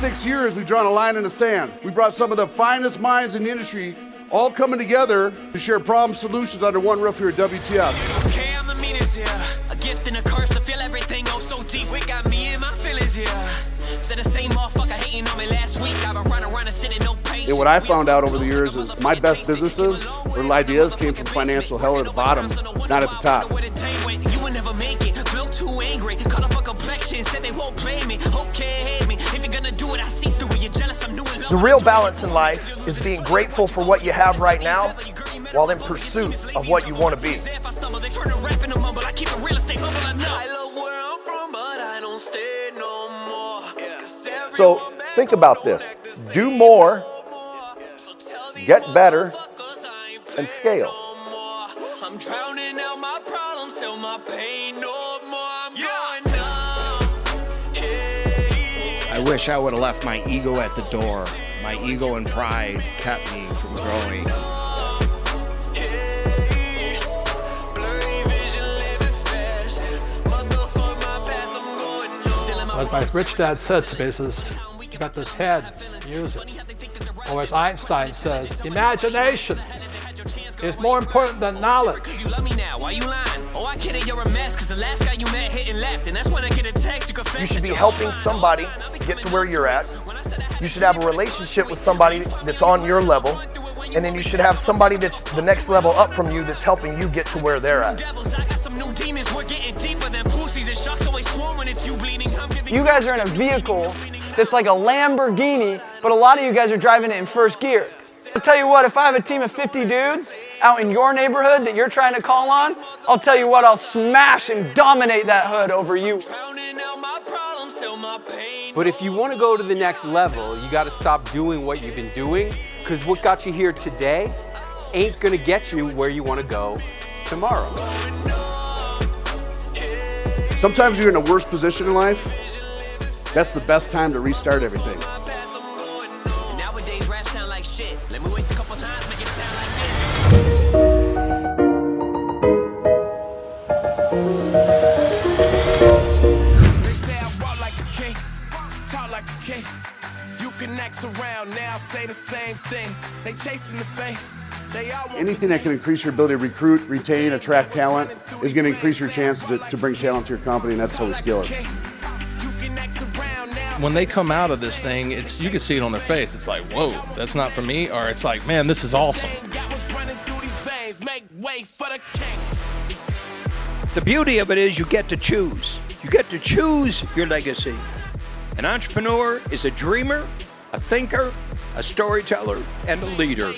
6 years, we've drawn a line in the sand. We brought some of the finest minds in the industry all coming together to share problem solutions under one roof here at WTF. Okay, I'm the meanest here. A gift and a curse to feel everything oh so deep. We got me in my feelings here. Said the same motherfucker hating on me last week. I've been running around and sitting no patience. And what I found out over the years is my best businesses or ideas came from financial hell at the bottom, not at the top. You will never make it. Feel too angry. Cut up a complexion. Said they won't play me. Okay, hate me. If you're gonna do it, I see through it. You're jealous. I'm new in love. The real balance in life is being grateful for what you have right now while in pursuit of what you want to be. So think about this. Do more, get better, and scale. I'm drowning out my problems, feel my pain no more. I'm going numb. I wish I would have left my ego at the door. My ego and pride kept me from growing. As my rich dad said to me, he says, you got this head, use it. Or as Einstein says, imagination is more important than knowledge. You should be helping somebody get to where you're at. You should have a relationship with somebody that's on your level. And then you should have somebody that's the next level up from you that's helping you get to where they're at. You guys are in a vehicle that's like a Lamborghini, but a lot of you guys are driving it in first gear. I'll tell you what, if I have a team of 50 dudes out in your neighborhood that you're trying to call on, I'll tell you what, I'll smash and dominate that hood over you. But if you want to go to the next level, you got to stop doing what you've been doing, because what got you here today ain't going to get you where you want to go tomorrow. Sometimes you're in the worst position in life. That's the best time to restart everything. Nowadays rap sound like shit. Let me wait a couple times, make it sound like this. They say I walk like a king, talk like a king. You can act around now, say the same thing. They chasing the fame. Anything that can increase your ability to recruit, retain, attract talent is going to increase your chance to bring talent to your company, and that's how we scale it. When they come out of this thing, you can see it on their face. It's like, whoa, that's not for me, or it's like, man, this is awesome. The beauty of it is you get to choose. You get to choose your legacy. An entrepreneur is a dreamer, a thinker, a storyteller, and a leader.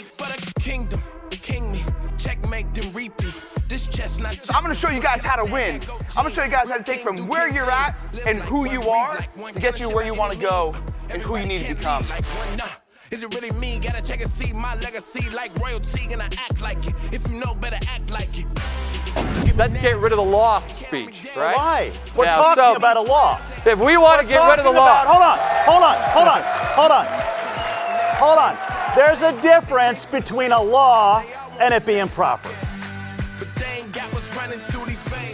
So I'm going to show you guys how to win. I'm going to show you guys how to take from where you're at and who you are to get you where you want to go and who you need to become. Is it really me? Gotta check and see my legacy like royalty, and I act like it. If you know better, act like it. Let's get rid of the law speech, right? Why? We're talking about a law. If we want to get rid of the law. Hold on. There's a difference between a law and it being proper.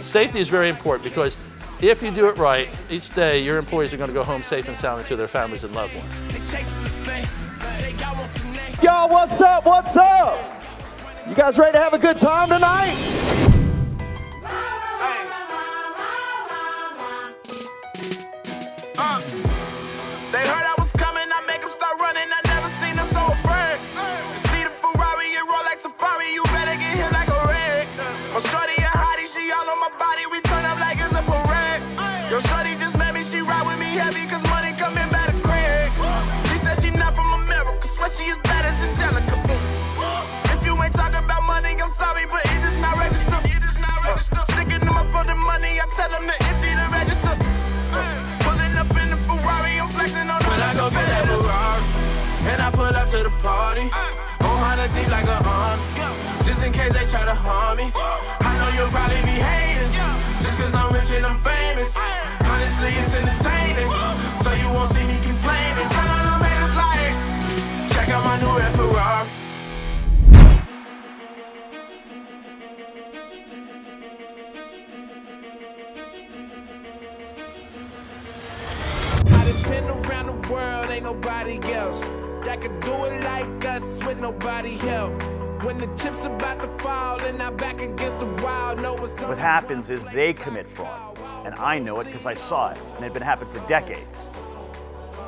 Safety is very important, because if you do it right, each day your employees are going to go home safe and sound to their families and loved ones. Y'all, what's up? What's up? You guys ready to have a good time tonight? They heard I was coming, I make them start running. I never seen them so afraid. See the Ferrari, it roll like Safari. You better get hit like a red. My shorty a hottie, she all on my body. We turn up like it's a parade. Yo, shorty just met me, she ride with me heavy, cause money coming by the crib. She said she not from America, swear she is bad as Angelica. If you ain't talking about money, I'm sorry, but it is not registered. Sticking them up for the money, I tell them to empty the register. Pulling up in the Ferrari, I'm flexing on when I go get that Ferrari, and I pull up to the party. 100 deep like an army, just in case they try to harm me. I know you'll probably be hating, just cause I'm rich and I'm famous. Honestly, it's entertaining, so you won't see me complaining. Tell all the haters like, check out my new red Ferrari. I done been around the world, ain't no could do it like us with nobody help. When the chips about to fall and I'm back against the wall, know what's up. What happens is they commit fraud, and I know it because I saw it, and it had been happening for decades.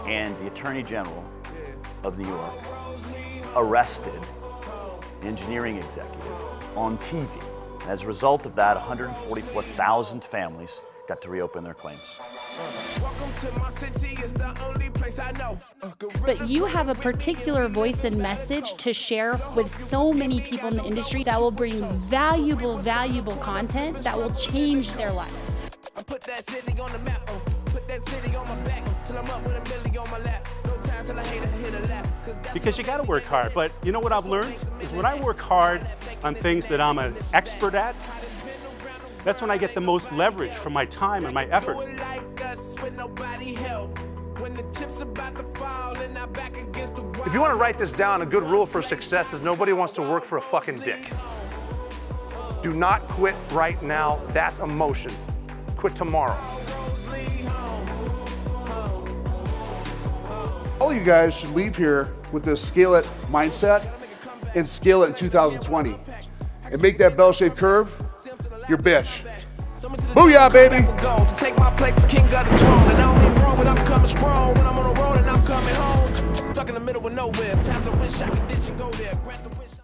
And the Attorney General of New York arrested an engineering executive on TV. And as a result of that, 144,000 families got to reopen their claims. Welcome to my city, it's the only place I know. But you have a particular voice and message to share with so many people in the industry that will bring valuable content that will change their life. I put that city on the map, put that city on my back, till I'm up with $1 million on my lap. No time till I hit a lap. Because you gotta work hard, but you know what I've learned? Is when I work hard on things that I'm an expert at, that's when I get the most leverage from my time and my effort. If you want to write this down, a good rule for success is nobody wants to work for a fucking dick. Do not quit right now. That's a motion. Quit tomorrow. All you guys should leave here with this scale it mindset and scale it in 2020 and make that bell-shaped curve your bitch. Booyah, baby! Take my place, king of the throne, and I don't mean wrong, but I'm coming strong. When I'm on the road and I'm coming home, stuck in the middle of nowhere. Times I wish I could ditch and go there.